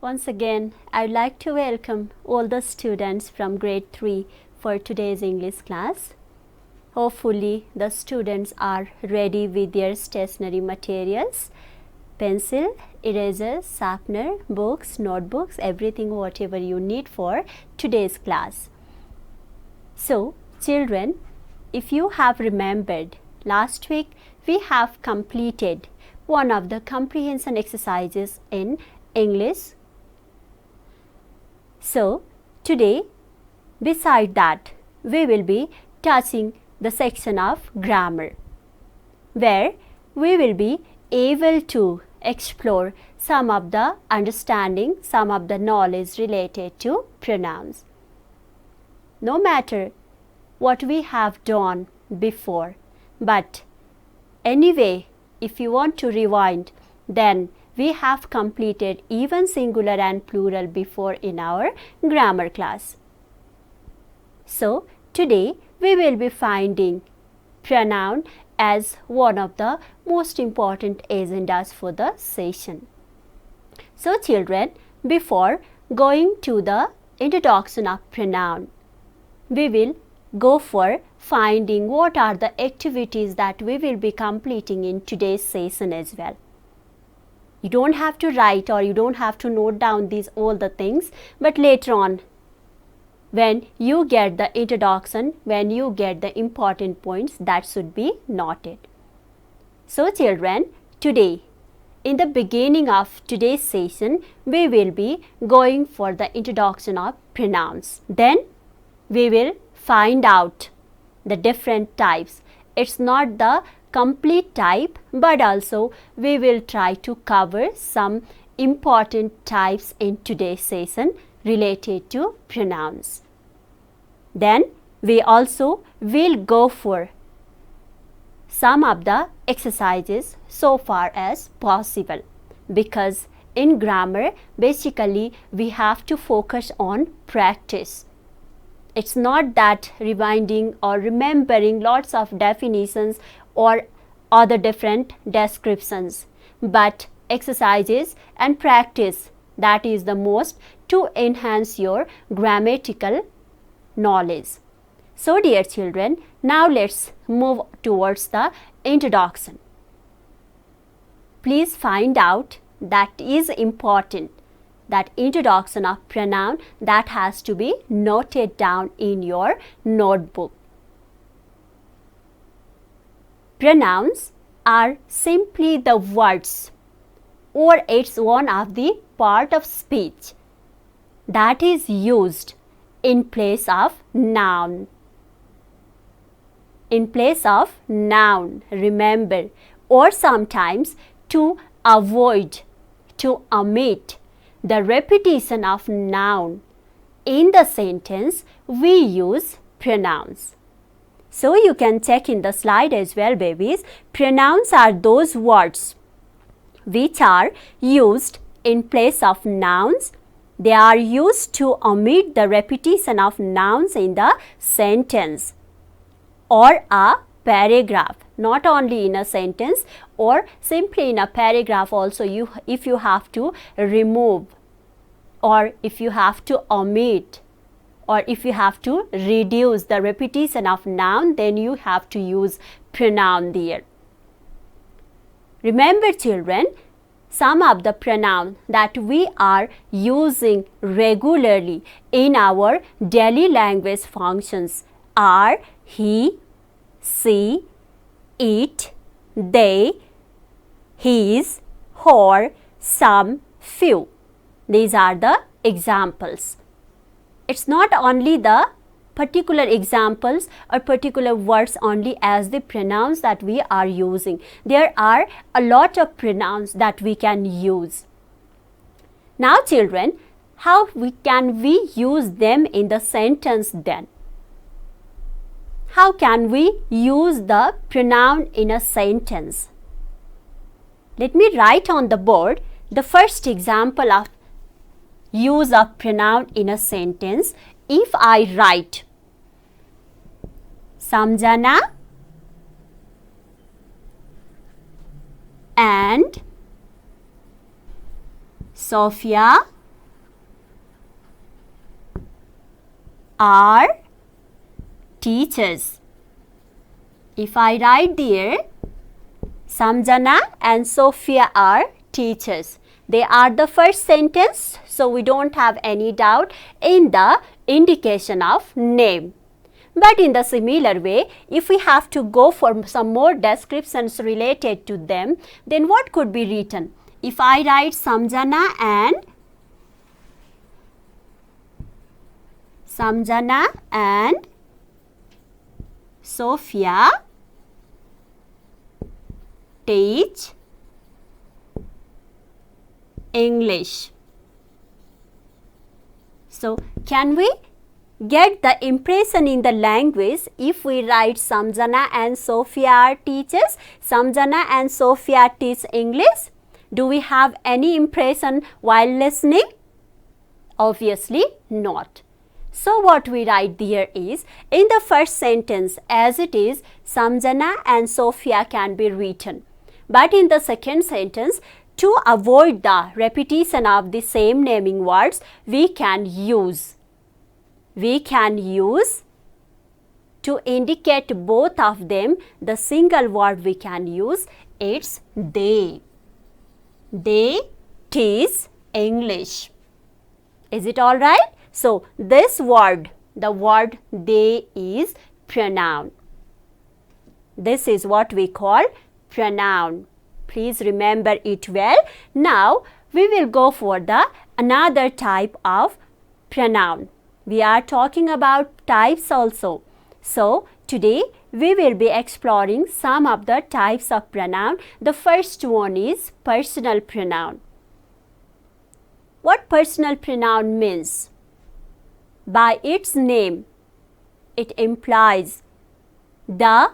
Once again, I'd like to welcome all the students from grade 3 for today's English class. Hopefully, the students are ready with their stationery materials, pencil, eraser, sharpener, books, notebooks, everything whatever you need for today's class. So, children, if you have remembered, last week we have completed one of the comprehension exercises in English. So, today, beside that, we will be touching the section of grammar, where we will be able to explore some of the understanding, some of the knowledge related to pronouns. No matter what we have done before, but anyway, if you want to rewind, then we have completed even singular and plural before in our grammar class. So, today we will be finding pronoun as one of the most important agendas for the session. So, children, before going to the introduction of pronoun, we will go for finding what are the activities that we will be completing in today's session as well. You don't have to write or you don't have to note down all the things, but later on, when you get the introduction, when you get the important points, that should be noted. So, children, today, in the beginning of today's session, we will be going for the introduction of pronouns. Then, we will find out the different types. It's not the complete type, but also we will try to cover some important types in today's session related to pronouns. Then we also will go for some of the exercises so far as possible, because in grammar basically we have to focus on practice. It's not that rewinding or remembering lots of definitions or other different descriptions, but exercises and practice, that is the most to enhance your grammatical knowledge. So, dear children, now let's move towards the introduction. Please find out that is important, that introduction of pronoun that has to be noted down in your notebook. Pronouns are simply the words, or it's one of the part of speech that is used in place of noun. In place of noun, remember, or sometimes to avoid, to omit the repetition of noun in the sentence, we use pronouns. So, you can check in the slide as well, babies. Pronouns are those words which are used in place of nouns. They are used to omit the repetition of nouns in the sentence or a paragraph. Not only in a sentence or simply in a paragraph also, if you have to remove or if you have to omit or if you have to reduce the repetition of noun, then you have to use pronoun there. Remember, children, some of the pronouns that we are using regularly in our daily language functions are he, she, it, they, his, her, some, few. These are the examples. It's not only the particular examples or particular words only as the pronouns that we are using. There are a lot of pronouns that we can use. Now, children, how can we use them in the sentence then? How can we use the pronoun in a sentence? Let me write on the board the first example of use of pronoun in a sentence. If I write Samjana and Sophia are teachers. If I write there, Samjana and Sophia are teachers. They are the first sentence, so we don't have any doubt in the indication of name. But in the similar way, if we have to go for some more descriptions related to them, then what could be written? If I write Samjana and Sophia teach English. So, can we get the impression in the language if we write Samjana and Sophia are teachers, Samjana and Sophia teach English? Do we have any impression while listening? Obviously not. So what we write there is, in the first sentence as it is, Samjana and Sophia can be written. But in the second sentence, to avoid the repetition of the same naming words, we can use to indicate both of them, the single word we can use, it's they. They teach English. Is it all right? So, this word, the word they is pronoun. This is what we call pronoun. Please remember it well. Now, we will go for the another type of pronoun. We are talking about types also. So, today we will be exploring some of the types of pronoun. The first one is personal pronoun. What personal pronoun means? By its name, it implies the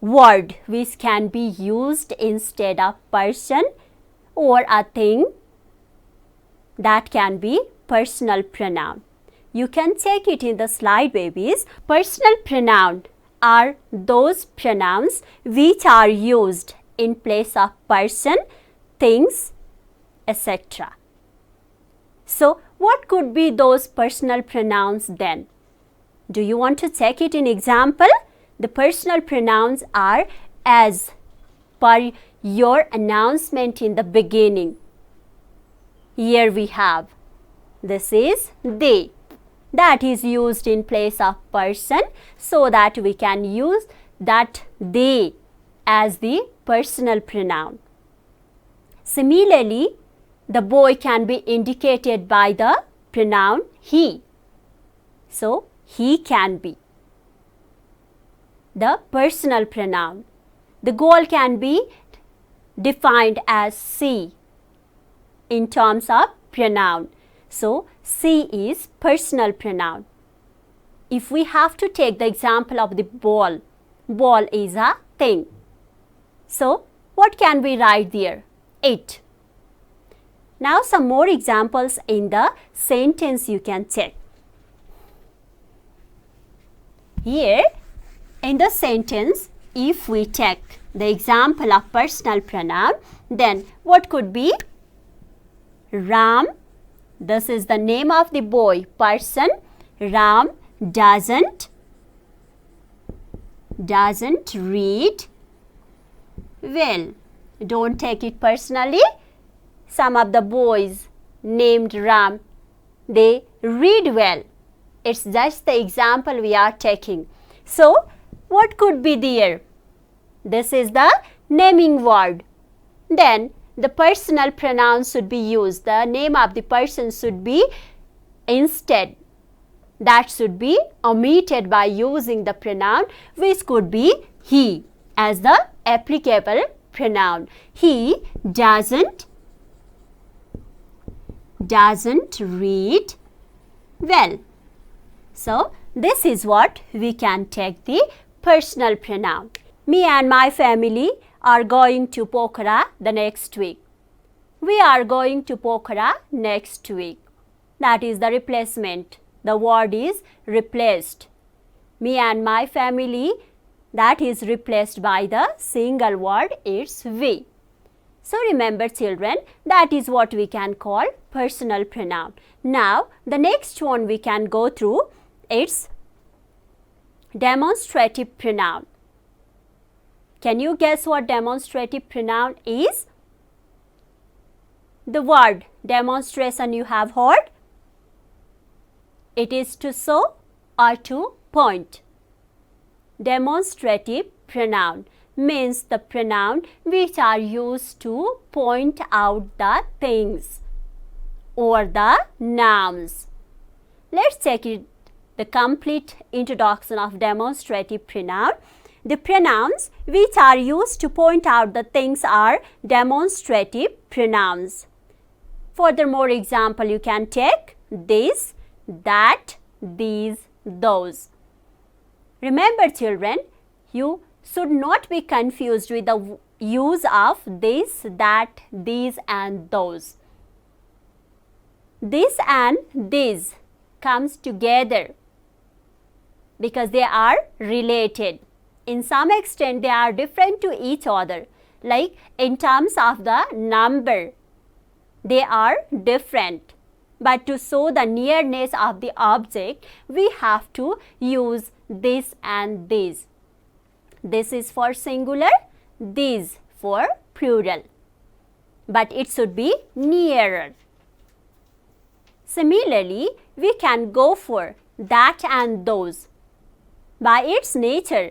word which can be used instead of person or a thing. That can be personal pronoun. You can check it in the slide, babies. Personal pronoun are those pronouns which are used in place of person, things, etc. So, what could be those personal pronouns then? Do you want to check it in example? The personal pronouns are as per your announcement in the beginning. Here we have, this is they. That is used in place of person, so that we can use that they as the personal pronoun. Similarly, the boy can be indicated by the pronoun he. So, he can be the personal pronoun. The girl can be defined as she in terms of pronoun. So, she is personal pronoun. If we have to take the example of the ball, ball is a thing. So, what can we write there? It. Now, some more examples in the sentence you can check. Here, in the sentence, if we take the example of personal pronoun, then what could be? Ram, this is the name of the boy, person. Ram doesn't read well. Don't take it personally. Some of the boys named Ram, they read well. It's just the example we are taking. So, what could be there? This is the naming word. Then, the personal pronoun should be used. The name of the person should be instead. That should be omitted by using the pronoun which could be he as the applicable pronoun. He doesn't read well. So, this is what we can take the personal pronoun. Me and my family are going to Pokhara the next week. We are going to Pokhara next week. That is the replacement. The word is replaced. Me and my family, that is replaced by the single word, it's we. So, remember children, that is what we can call personal pronoun. Now, the next one we can go through It's demonstrative pronoun. Can you guess what demonstrative pronoun is? The word demonstration you have heard. It is to show or to point. Demonstrative pronoun means the pronoun which are used to point out the things or the nouns. Let's check it, the complete introduction of demonstrative pronoun. The pronouns which are used to point out the things are demonstrative pronouns. Furthermore, example you can take this, that, these, those. Remember children, you should not be confused with the use of this, that, these and those. This and these comes together because they are related. In some extent they are different to each other. Like in terms of the number, they are different. But to show the nearness of the object, we have to use this and these. This is for singular, these for plural. But it should be nearer. Similarly, we can go for that and those. By its nature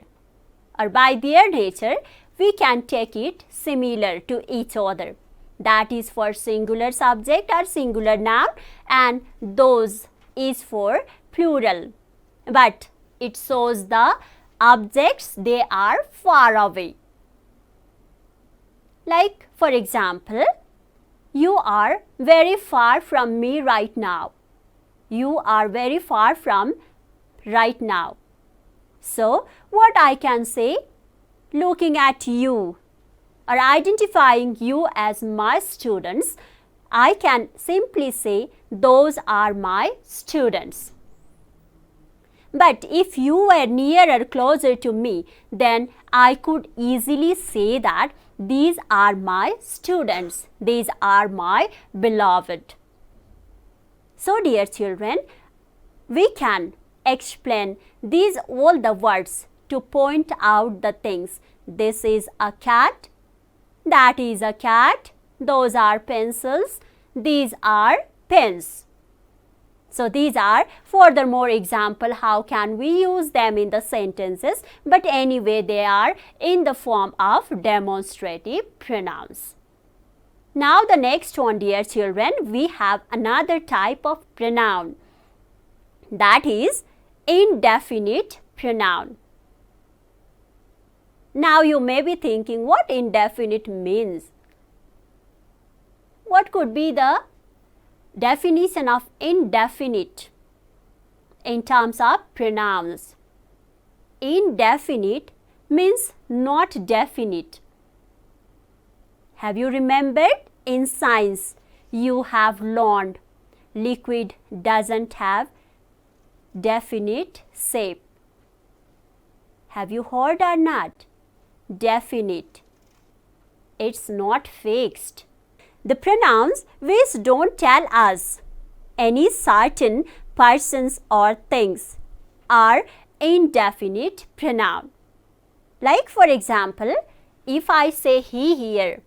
or by their nature, we can take it similar to each other. That is for singular subject or singular noun, and those is for plural. But it shows the objects, they are far away. Like for example, you are very far from me right now. You are very far from right now. So what I can say, looking at you or identifying you as my students, I can simply say those are my students. But if you were nearer, closer to me, then I could easily say that these are my students, these are my beloved. So dear children, we can explain these all the words to point out the things. This is a cat, that is a cat, those are pencils, these are pens. So these are furthermore example how can we use them in the sentences, but anyway they are in the form of demonstrative pronouns. Now the next one, dear children, we have another type of pronoun, that is indefinite pronoun. Now you may be thinking what indefinite means. What could be the definition of indefinite in terms of pronouns? Indefinite means not definite. Have you remembered in science you have learned liquid doesn't have definite shape. Have you heard or not? Definite. It's not fixed. The pronouns which don't tell us any certain persons or things are indefinite pronoun. Like for example, if I say he here,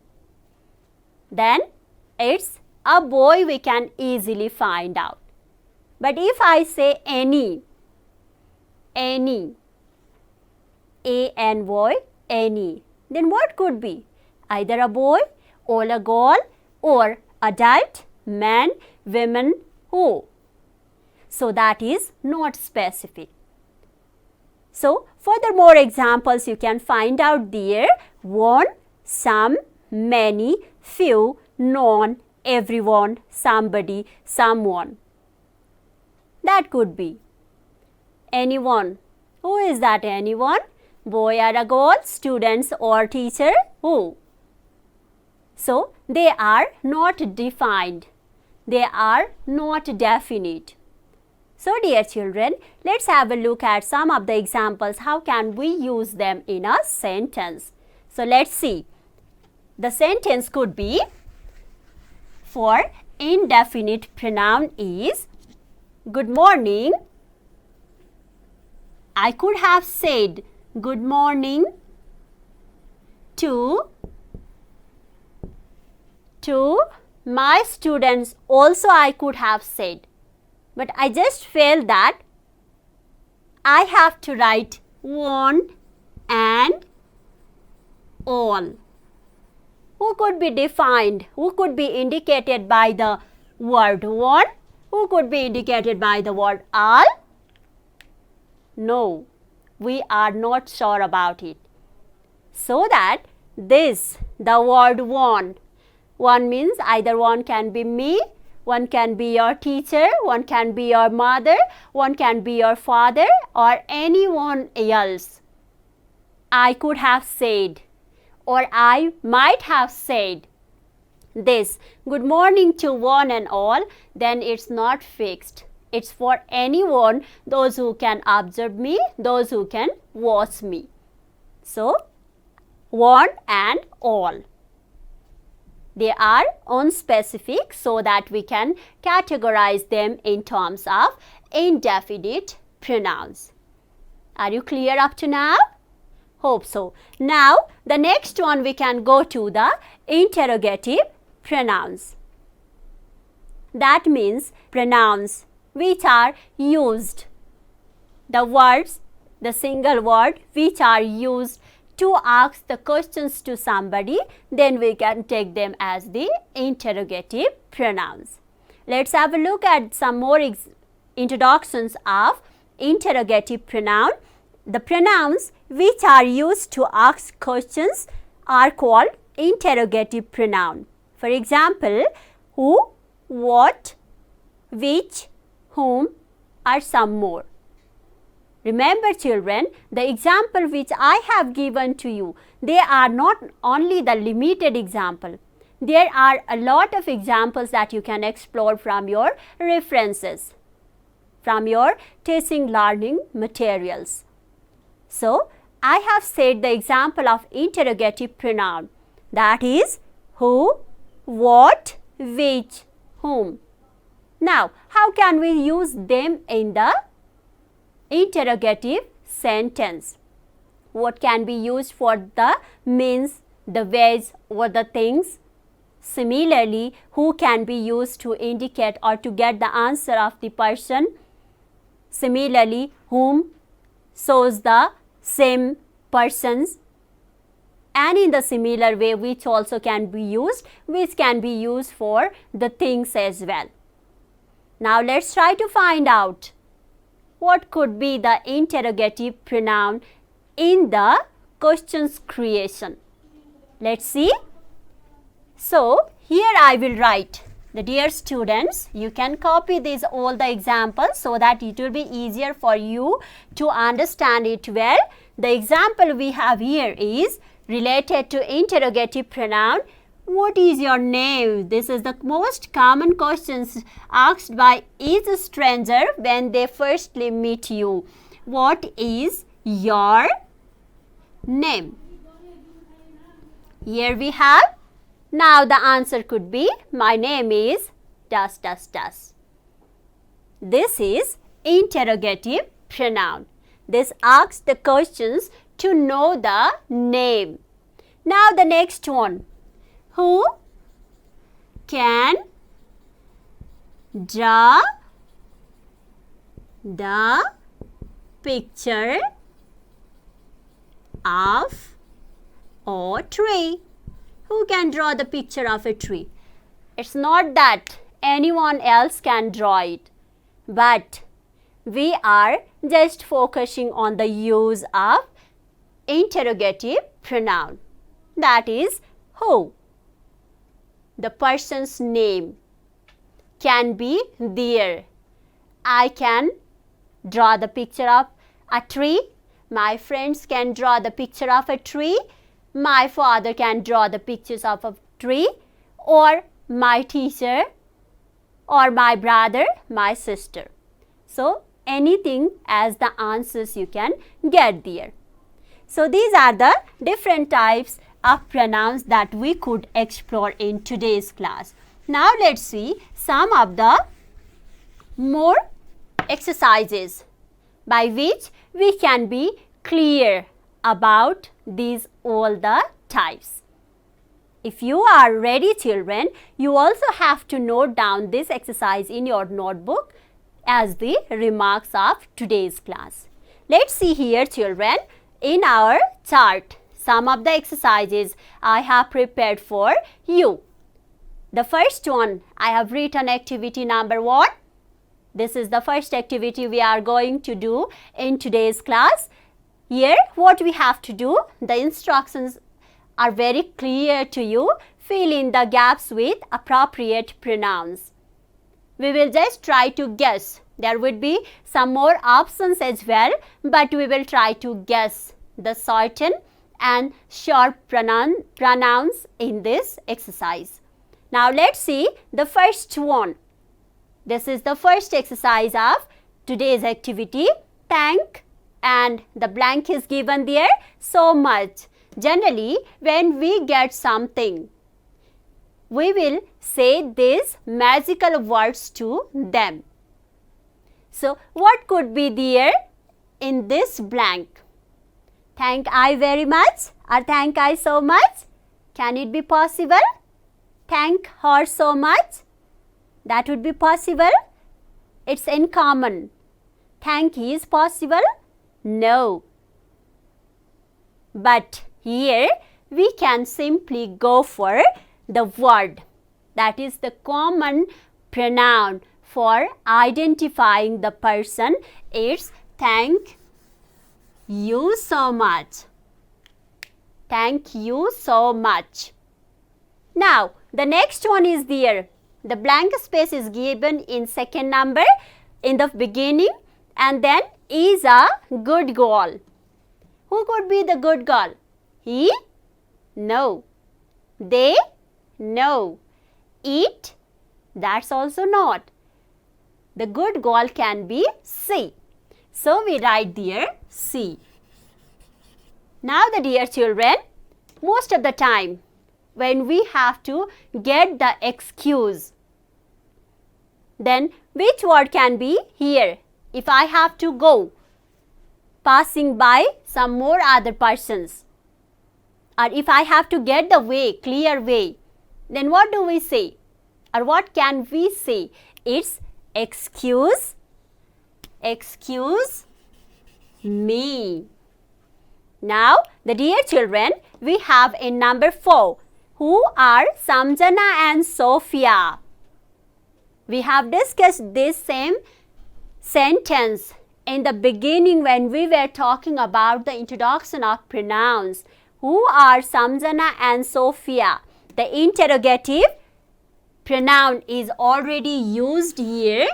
then it's a boy, we can easily find out. But if I say any, A-N-Y, any, then what could be? Either a boy or a girl or adult, man, women, who. So that is not specific. So furthermore examples you can find out there: one, some, many, few, none, everyone, somebody, someone. That could be anyone. Who is that anyone? Boy or a girl, students or teacher, who? So they are not defined. They are not definite. So dear children, let's have a look at some of the examples. How can we use them in a sentence? So let's see. The sentence could be, for indefinite pronoun is, good morning, I could have said good morning to my students. Also I could have said, but I just felt that I have to write one and all. Who could be defined? Who could be indicated by the word one? Who could be indicated by the word all? No, we are not sure about it. So that this, the word one means either one can be me, one can be your teacher, one can be your mother, one can be your father, or anyone else. I could have said, or I might have said this, good morning to one and all, then it's not fixed. It's for anyone, those who can observe me, those who can watch me. So, one and all. They are unspecific so that we can categorize them in terms of indefinite pronouns. Are you clear up to now? Hope so. Now, the next one we can go to the interrogative pronouns. That means pronouns which are used. The words, the single word which are used to ask the questions to somebody, then we can take them as the interrogative pronouns. Let's have a look at some more introductions of interrogative pronoun. The pronouns which are used to ask questions are called interrogative pronoun. For example, who, what, which, whom, or some more. Remember children, the example which I have given to you, they are not only the limited example. There are a lot of examples that you can explore from your references, from your teaching learning materials. So, I have said the example of interrogative pronoun, that is who, what, which, whom. Now, how can we use them in the interrogative sentence? What can be used for the means, the ways, or the things? Similarly, who can be used to indicate or to get the answer of the person? Similarly, whom shows the same persons. And in the similar way, which also can be used, which can be used for the things as well. Now, let's try to find out what could be the interrogative pronoun in the questions creation. Let's see. So, here I will write. The dear students, you can copy these all the examples so that it will be easier for you to understand it well. The example we have here is related to interrogative pronoun. What is your name? This is the most common questions asked by each stranger when they firstly meet you. What is your name? Here we have. Now the answer could be, my name is ... This is interrogative pronoun. This asks the questions to know the name. Now the next one. Who can draw the picture of a tree? Who can draw the picture of a tree? It's not that anyone else can draw it, but we are just focusing on the use of interrogative pronoun. That is who. The person's name can be there. I can draw the picture of a tree. My friends can draw the picture of a tree. My father can draw the pictures of a tree, or my teacher, or my brother, my sister. So, anything as the answers you can get there. So, these are the different types of pronouns that we could explore in today's class. Now, let's see some of the more exercises by which we can be clear about these all the types. If you are ready, children, you also have to note down this exercise in your notebook as the remarks of today's class. Let's see here, children, in our chart some of the exercises I have prepared for you. The first one, I have written activity number 1. This is the first activity we are going to do in today's class. Here, what we have to do, the instructions are very clear to you. Fill in the gaps with appropriate pronouns. We will just try to guess. There would be some more options as well, but we will try to guess the certain and short pronouns in this exercise. Now let's see the first one. This is the first exercise of today's activity. Thank, and the blank is given there, so much. Generally, when we get something, we will say these magical words to them. So, what could be there in this blank? Thank I very much or thank I so much? Can it be possible? Thank her so much? That would be possible. It's in common. Thank is possible? No. But here we can simply go for the word. That is the common pronoun for identifying the person. It's thank you so much. Thank you so much. Now, the next one is there. The blank space is given in second number in the beginning, and then is a good girl. Who could be the good girl? He? No. They? No. It? That's also not. The good girl can be she. So we write there she. Now the dear children, most of the time when we have to get the excuse, then which word can be here? If I have to go passing by some more other persons, or if I have to get the way, clear way, then what do we say? Or what can we say? It's excuse me. Now, the dear children, we have in number 4, who are Samjana and Sophia. We have discussed this same sentence in the beginning when we were talking about the introduction of pronouns. Who are Samjana and Sophia? The interrogative pronoun is already used here,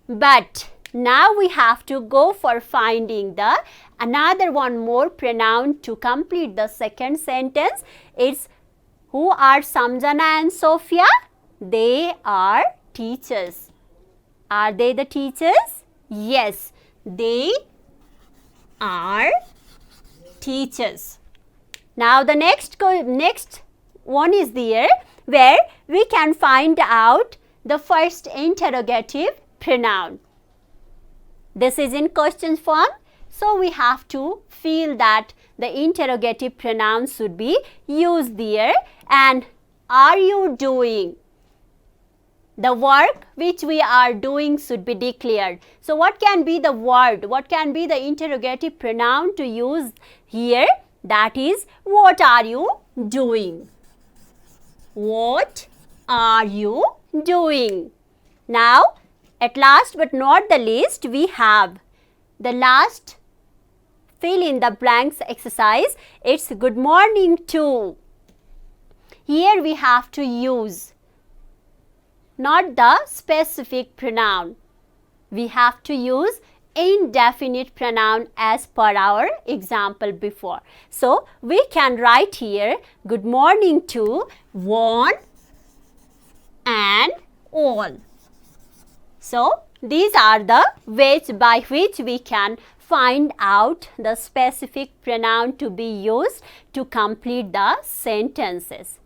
but now we have to go for finding the another one more pronoun to complete the second sentence. It's who are Samjana and Sophia? They are teachers. Are they the teachers? Yes, they are teachers. Now the next one is there where we can find out the first interrogative pronoun. This is in question form, so we have to feel that the interrogative pronoun should be used there. And are you doing? The work which we are doing should be declared. So what can be the word? What can be the interrogative pronoun to use here? That is, what are you doing? What are you doing? Now, at last but not the least, we have the last fill in the blanks exercise. It's good morning to. Here we have to use not the specific pronoun. We have to use indefinite pronoun as per our example before. So, we can write here good morning to one and all. So, these are the ways by which we can find out the specific pronoun to be used to complete the sentences.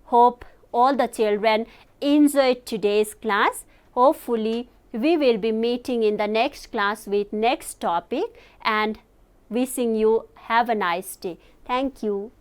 Hope all the children enjoyed today's class. Hopefully, we will be meeting in the next class with next topic, and wishing you have a nice day. Thank you.